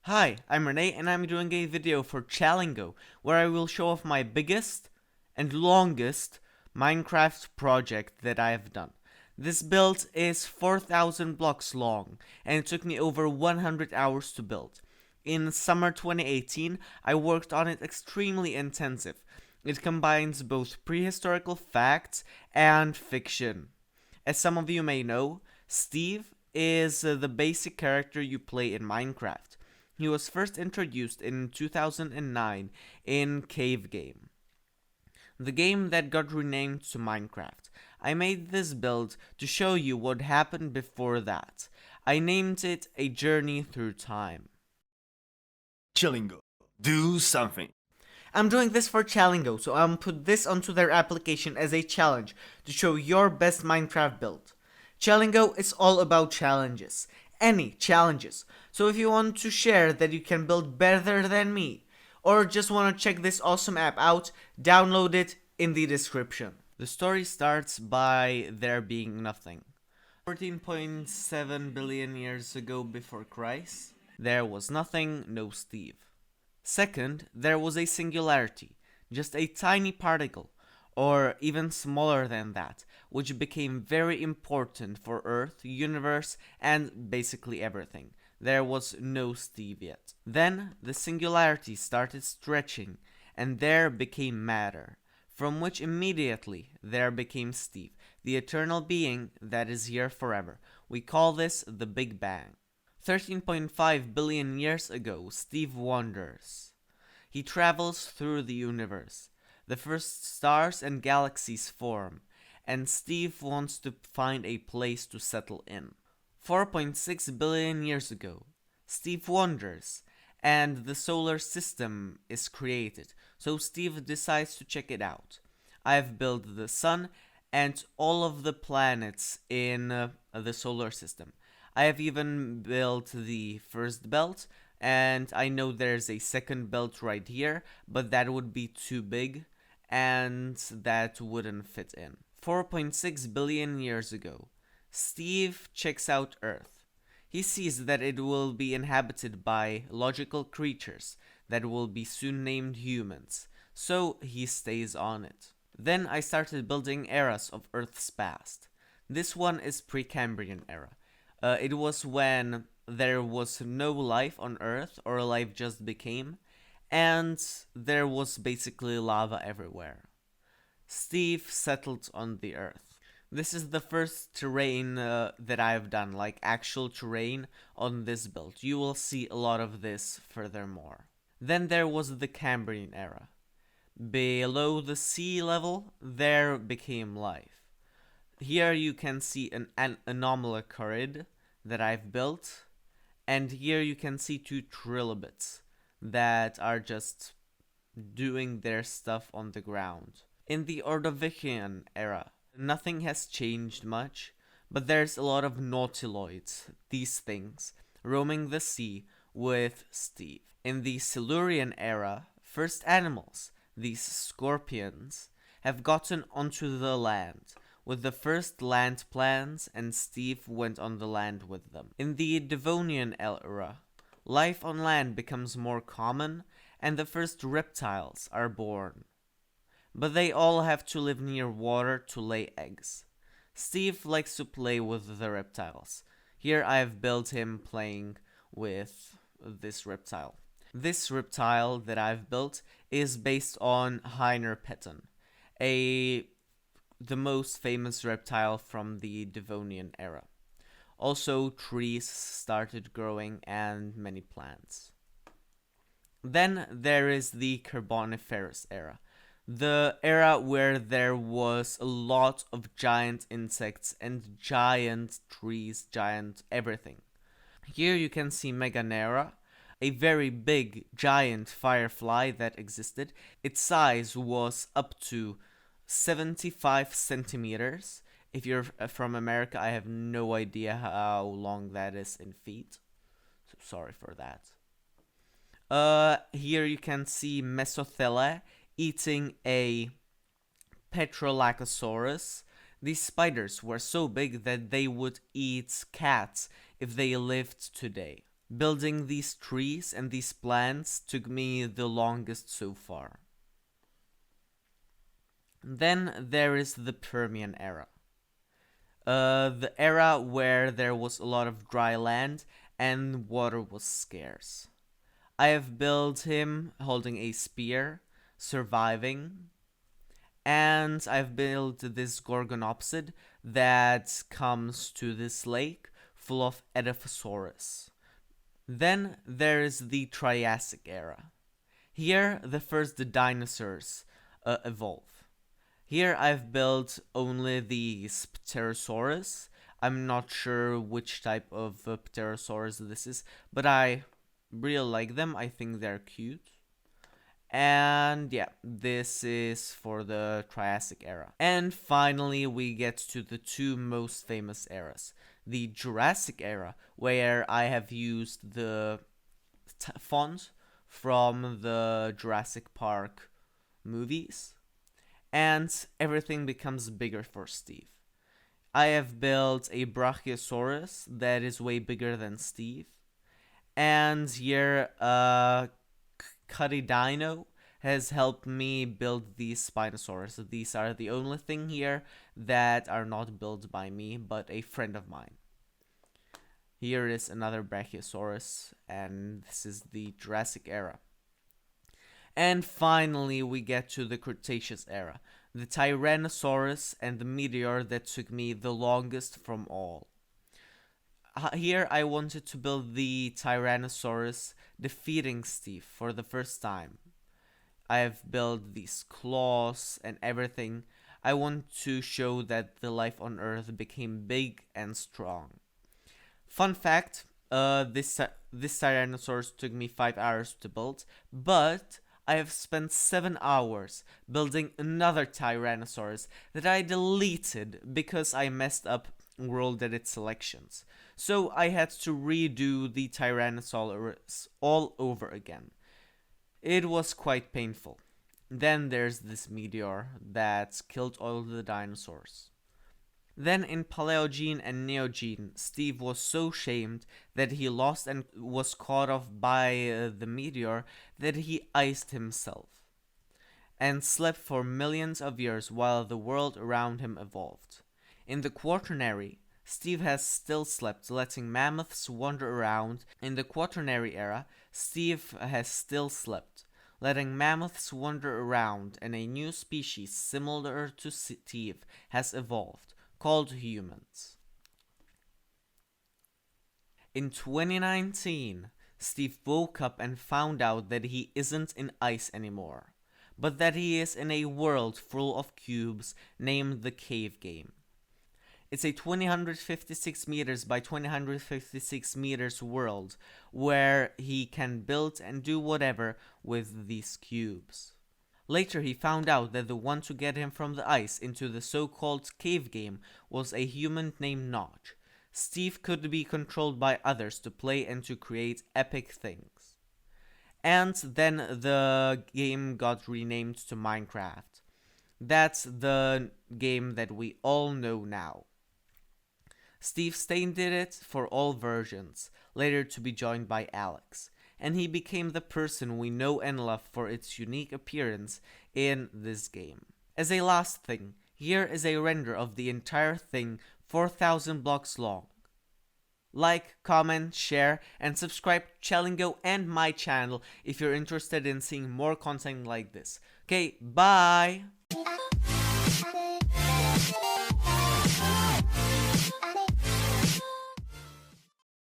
Hi, I'm Renee and I'm doing a video for Challingo where I will show off my biggest and longest Minecraft project that I have done. This build is 4,000 blocks long and it took me over 100 hours to build. In summer 2018, I worked on it extremely intensive. It combines both prehistorical facts and fiction. As some of you may know, Steve is the basic character you play in Minecraft. He was first introduced in 2009 in Cave Game, the game that got renamed to Minecraft. I made this build to show you what happened before that. I named it A Journey Through Time. Challingo, do something. I'm doing this for Challingo, so I'm put this onto their application as a challenge to show your best Minecraft build. Challingo is all about challenges. Any challenges. So if you want to share that you can build better than me, or just want to check this awesome app out, download it in the description. The story starts by there being nothing. 14.7 billion years ago before Christ, there was nothing, no Steve. Second, there was a singularity, just a tiny particle, or even smaller than that, which became very important for Earth, universe, and basically everything. There was no Steve yet. Then the singularity started stretching, and there became matter, from which immediately there became Steve, the eternal being that is here forever. We call this the Big Bang. 13.5 billion years ago, Steve wanders. He travels through the universe. The first stars and galaxies form, and Steve wants to find a place to settle in. 4.6 billion years ago, Steve wanders, and the solar system is created, so Steve decides to check it out. I've built the sun and all of the planets in the solar system. I have even built the first belt, and I know there's a second belt right here, but that would be too big, and that wouldn't fit in. 4.6 billion years ago, Steve checks out Earth. He sees that it will be inhabited by logical creatures that will be soon named humans, so he stays on it. Then I started building eras of Earth's past. This one is Precambrian era. It was when there was no life on Earth, or life just became, and there was basically lava everywhere. Steve settled on the Earth. This is the first terrain that I've done, like actual terrain on this build. You will see a lot of this furthermore. Then there was the Cambrian era. Below the sea level, there became life. Here you can see an anomalocarid that I've built, and here you can see two trilobites that are just doing their stuff on the ground. In the Ordovician era, nothing has changed much, but there's a lot of nautiloids, these things, roaming the sea with Steve. In the Silurian era, first animals, these scorpions, have gotten onto the land, with the first land plants, and Steve went on the land with them. In the Devonian era, life on land becomes more common, and the first reptiles are born. But they all have to live near water to lay eggs. Steve likes to play with the reptiles. Here I have built him playing with this reptile. This reptile that I've built is based on Hynerpeton, the most famous reptile from the Devonian era. Also, trees started growing and many plants. Then there is the Carboniferous era, the era where there was a lot of giant insects and giant trees, giant everything. Here you can see Meganera, a very big giant firefly that existed. Its size was up to 75 centimeters. If you're from America, I have no idea how long that is in feet, so sorry for that. Here you can see Mesothela eating a Petrolacosaurus. These spiders were so big that they would eat cats if they lived today. Building these trees and these plants took me the longest so far. Then there is the Permian era. The era where there was a lot of dry land and water was scarce. I have built him holding a spear, surviving, and I've built this Gorgonopsid that comes to this lake full of Edaphosaurus. Then there is the Triassic era. Here, the first dinosaurs evolve. Here I've built only the Pterosaurus. I'm not sure which type of Pterosaurus this is, but I really like them. I think they're cute. And yeah, this is for the Triassic era. And finally, we get to the two most famous eras. The Jurassic era, where I have used the font from the Jurassic Park movies, and everything becomes bigger for Steve. I have built a Brachiosaurus that is way bigger than Steve, and here Cuddy Dino has helped me build these Spinosaurus. These are the only thing here that are not built by me, but a friend of mine. Here is another Brachiosaurus, and this is the Jurassic era. And finally, we get to the Cretaceous era, the Tyrannosaurus and the meteor that took me the longest from all. Here I wanted to build the Tyrannosaurus defeating Steve for the first time. I have built these claws and everything. I want to show that the life on Earth became big and strong. Fun fact, this Tyrannosaurus took me 5 hours to build, but I have spent 7 hours building another Tyrannosaurus that I deleted because I messed up World Edit selections. So I had to redo the Tyrannosaurus all over again. It was quite painful. Then there's this meteor that killed all the dinosaurs. Then in Paleogene and Neogene, Steve was so shamed that he lost and was caught off by the meteor that he iced himself and slept for millions of years while the world around him evolved. In the Quaternary, Steve has still slept, letting mammoths wander around. In the Quaternary era, Steve has still slept, letting mammoths wander around, and a new species similar to Steve has evolved, called humans. In 2019, Steve woke up and found out that he isn't in ice anymore, but that he is in a world full of cubes named the Cave Game. It's a 2056 meters by 2056 meters world where he can build and do whatever with these cubes. Later he found out that the one to get him from the ice into the so-called cave game was a human named Notch. Steve could be controlled by others to play and to create epic things. And then the game got renamed to Minecraft. That's the game that we all know now. Steve Stain did it for all versions, later to be joined by Alex, and he became the person we know and love for its unique appearance in this game. As a last thing, here is a render of the entire thing 4,000 blocks long. Like, comment, share, and subscribe to Challingo and my channel if you're interested in seeing more content like this. Okay, bye!